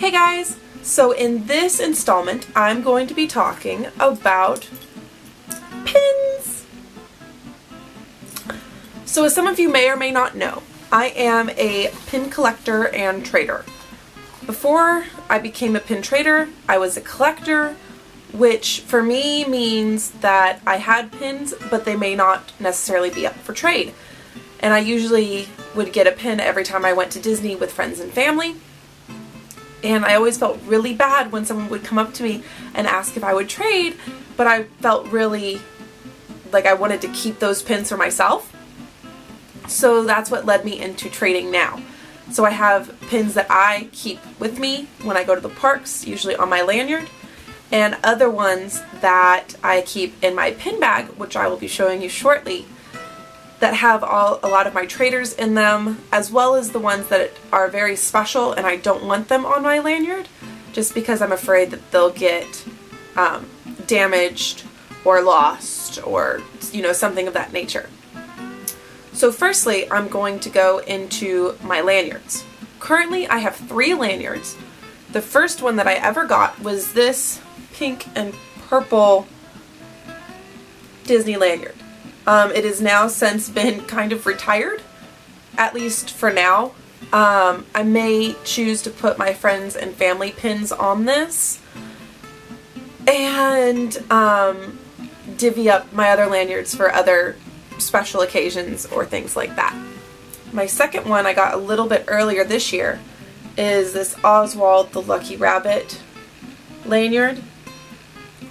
Hey guys! So in this installment, I'm going to be talking about pins. So as some of you may or may not know, I am a pin collector and trader. Before I became a pin trader, I was a collector, which for me means that I had pins, but they may not necessarily be up for trade. And I usually would get a pin every time I went to Disney with friends and family. And I always felt really bad when someone would come up to me and ask if I would trade, but I felt really like I wanted to keep those pins for myself. So that's what led me into trading now. So I have pins that I keep with me when I go to the parks, usually on my lanyard, and other ones that I keep in my pin bag, which I will be showing you shortly, that have a lot of my traders in them, as well as the ones that are very special and I don't want them on my lanyard just because I'm afraid that they'll get damaged or lost or something of that nature. So firstly, I'm going to go into my lanyards. Currently I have 3 lanyards. The first one that I ever got was this pink and purple Disney lanyard. It has now since been kind of retired, at least for now. I may choose to put my friends and family pins on this and divvy up my other lanyards for other special occasions or things like that. My second one I got a little bit earlier this year is this Oswald the Lucky Rabbit lanyard.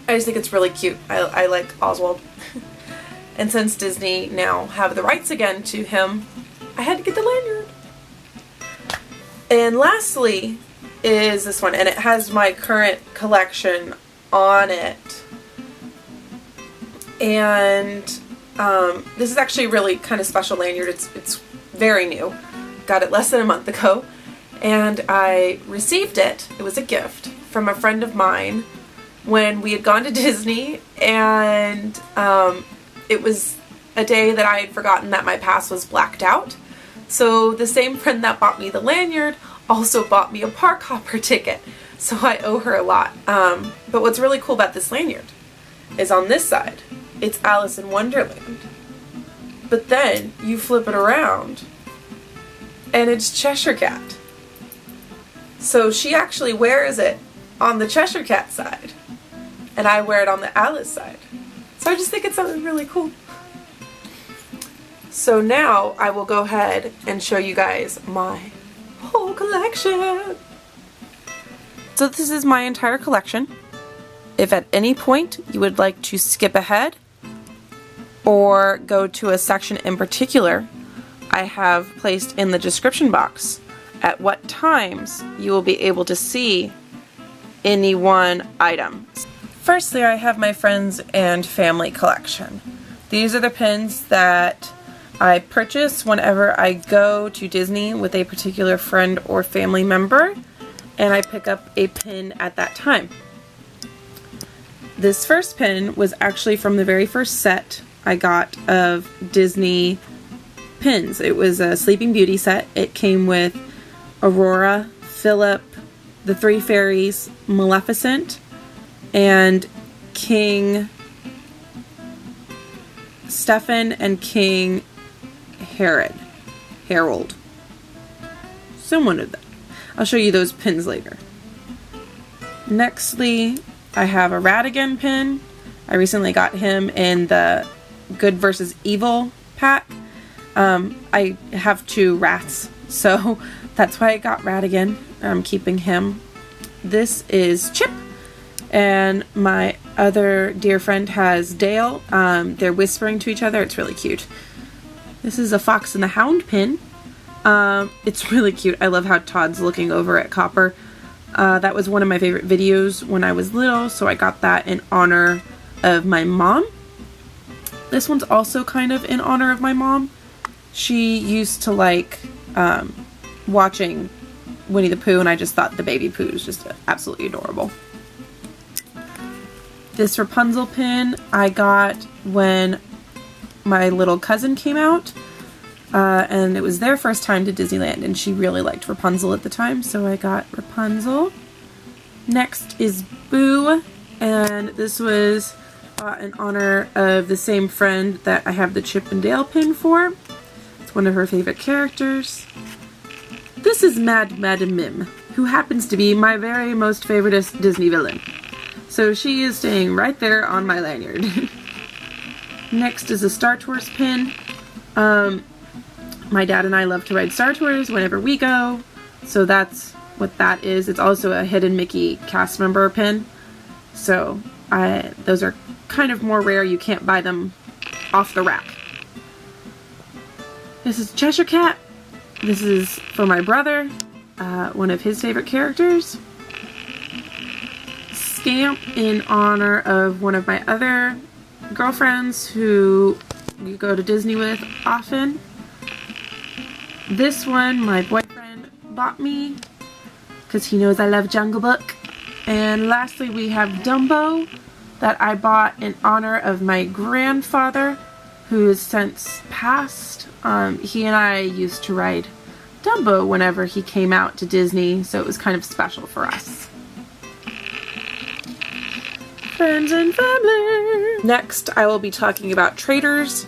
I just think it's really cute. I like Oswald. And since Disney now have the rights again to him, I had to get the lanyard. And lastly is this one, and it has my current collection on it. And this is actually a really kind of special lanyard. It's very new. Got it less than a month ago. And I received it. It was a gift from a friend of mine when we had gone to Disney, and it was a day that I had forgotten that my pass was blacked out. So the same friend that bought me the lanyard also bought me a park hopper ticket. So I owe her a lot. But what's really cool about this lanyard is on this side, it's Alice in Wonderland. But then you flip it around and it's Cheshire Cat. So she actually wears it on the Cheshire Cat side and I wear it on the Alice side. So I just think it's something really cool. So now I will go ahead and show you guys my whole collection. So this is my entire collection. If at any point you would like to skip ahead or go to a section in particular, I have placed in the description box at what times you will be able to see any one item. Firstly, I have my friends and family collection. These are the pins that I purchase whenever I go to Disney with a particular friend or family member, and I pick up a pin at that time. This first pin was actually from the very first set I got of Disney pins. It was a Sleeping Beauty set. It came with Aurora, Philip, the Three Fairies, Maleficent, and King Stefan and King Harold. Someone of them. I'll show you those pins later. Nextly, I have a Ratigan pin. I recently got him in the Good versus Evil pack. I have 2 rats, so that's why I got Ratigan. I'm keeping him. This is Chip. And my other dear friend has Dale. They're whispering to each other. It's really cute. This is a Fox and the Hound pin. It's really cute. I love how Todd's looking over at Copper. That was one of my favorite videos when I was little, so I got that in honor of my mom. This one's also kind of in honor of my mom. She used to like watching Winnie the Pooh, and I just thought the baby Pooh was just absolutely adorable. This Rapunzel pin I got when my little cousin came out. and it was their first time to Disneyland, and she really liked Rapunzel at the time, so I got Rapunzel. Next is Boo, and this was in honor of the same friend that I have the Chip and Dale pin for. It's one of her favorite characters. This is Madame Mim, who happens to be my very most favoriteest Disney villain. So she is staying right there on my lanyard. Next is a Star Tours pin. My dad and I love to ride Star Tours whenever we go, so that's what that is. It's also a hidden Mickey cast member pin, so those are kind of more rare. You can't buy them off the rack. This is Cheshire Cat. This is for my brother, one of his favorite characters. Scamp in honor of one of my other girlfriends who we go to Disney with often. This one my boyfriend bought me because he knows I love Jungle Book. And lastly we have Dumbo that I bought in honor of my grandfather who has since passed. He and I used to ride Dumbo whenever he came out to Disney, so it was kind of special for us. Friends and family! Next, I will be talking about traders.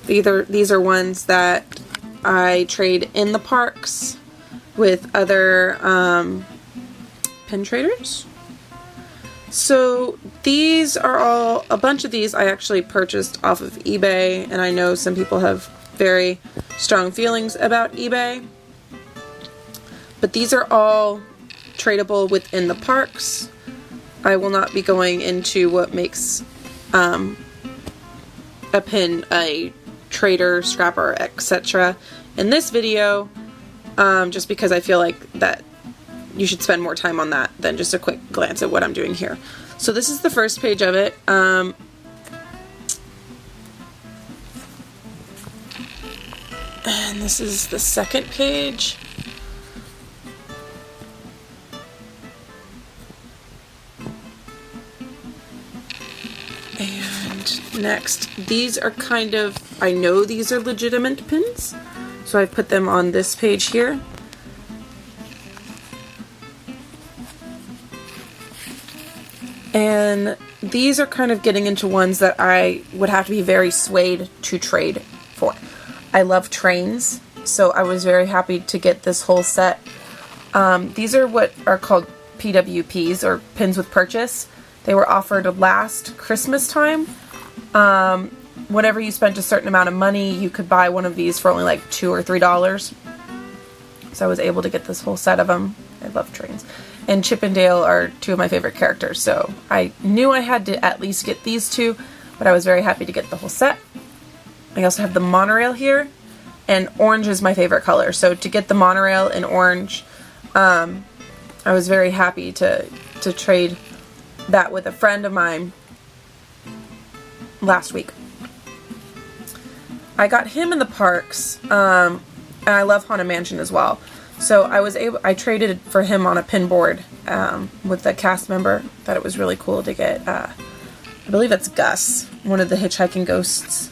These are ones that I trade in the parks with other pin traders. So these are all, a bunch of these I actually purchased off of eBay, and I know some people have very strong feelings about eBay. But these are all tradable within the parks. I will not be going into what makes a pin a trader, scrapper, etc. in this video, just because I feel like that you should spend more time on that than just a quick glance at what I'm doing here. So this is the first page of it. And this is the second page. And next, these are kind of, I know these are legitimate pins, so I've put them on this page here. And these are kind of getting into ones that I would have to be very swayed to trade for. I love trains, so I was very happy to get this whole set. These are what are called PWPs, or pins with purchase. They were offered last Christmas time. Whenever you spent a certain amount of money, you could buy one of these for only like $2 or $3. So I was able to get this whole set of them. I love trains. And Chip and Dale are two of my favorite characters, so I knew I had to at least get these two, but I was very happy to get the whole set. I also have the monorail here, and orange is my favorite color, so to get the monorail in orange, I was very happy to trade that with a friend of mine last week. I got him in the parks, and I love Haunted Mansion as well. So I traded for him on a pin board with a cast member. Thought it was really cool to get, I believe it's Gus, one of the hitchhiking ghosts.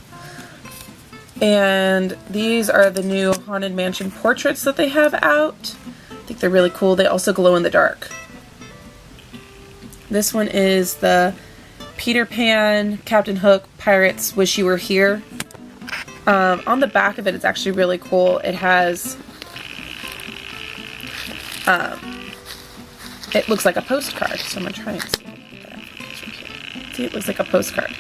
And these are the new Haunted Mansion portraits that they have out. I think they're really cool. They also glow in the dark. This one is the Peter Pan, Captain Hook, Pirates, Wish You Were Here. On the back of it, it's actually really cool. It has... it looks like a postcard, so I'm going to try and see. See, it looks like a postcard.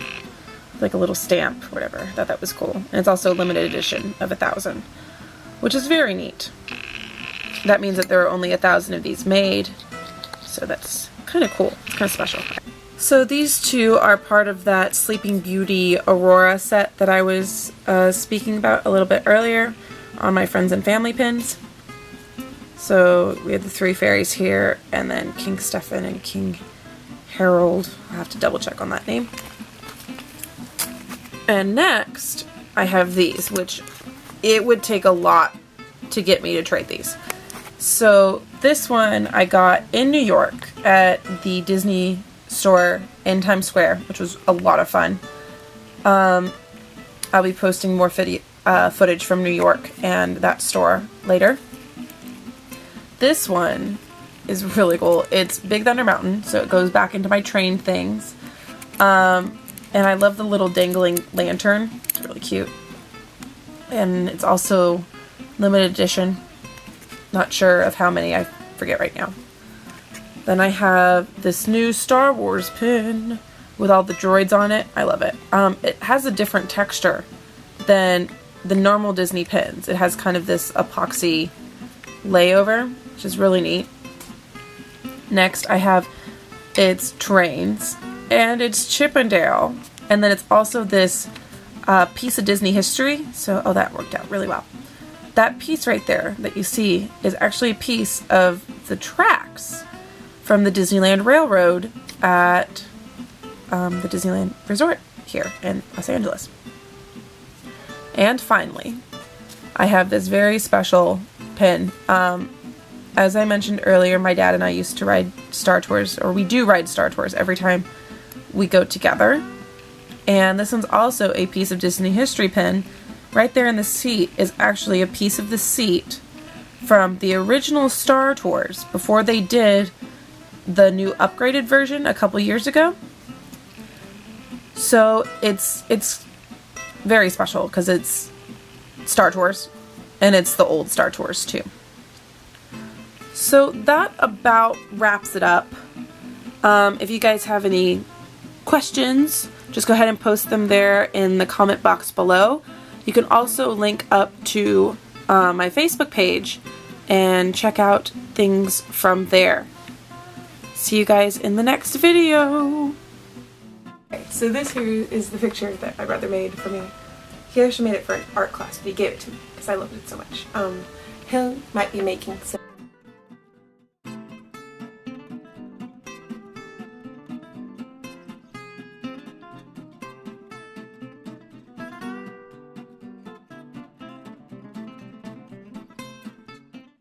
Like a little stamp or whatever. I thought that was cool. And it's also a limited edition of 1,000, which is very neat. That means that there are only 1,000 of these made, so that's kind of cool. It's kind of special. So these two are part of that Sleeping Beauty Aurora set that I was speaking about a little bit earlier on my friends and family pins. So we have the three fairies here, and then King Stefan and King Harold. I'll have to double check on that name. And next, I have these, which it would take a lot to get me to trade these. So this one I got in New York at the Disney store in Times Square, which was a lot of fun. I'll be posting more footage from New York and that store later. This one is really cool. It's Big Thunder Mountain, so it goes back into my train things. And I love the little dangling lantern. It's really cute. And it's also limited edition. Not sure of how many, I forget right now. Then I have this new Star Wars pin with all the droids on it. I love it. It has a different texture than the normal Disney pins. It has kind of this epoxy layover, which is really neat. Next I have its trains, and it's Chippendale. And then it's also this piece of Disney history. So, oh, that worked out really well. That piece right there that you see is actually a piece of the tracks from the Disneyland Railroad at the Disneyland Resort here in Los Angeles. And finally, I have this very special pin. As I mentioned earlier, my dad and I used to ride Star Tours, or we do ride Star Tours every time we go together. And this one's also a piece of Disney history pin. Right there in the seat is actually a piece of the seat from the original Star Tours before they did the new upgraded version a couple years ago. So it's very special because it's Star Tours and it's the old Star Tours too. So that about wraps it up. If you guys have any questions, just go ahead and post them there in the comment box below. You can also link up to my Facebook page and check out things from there. See you guys in the next video. Okay, so this here is the picture that my brother made for me. He actually made it for an art class, but he gave it to me because I loved it so much. He might be making some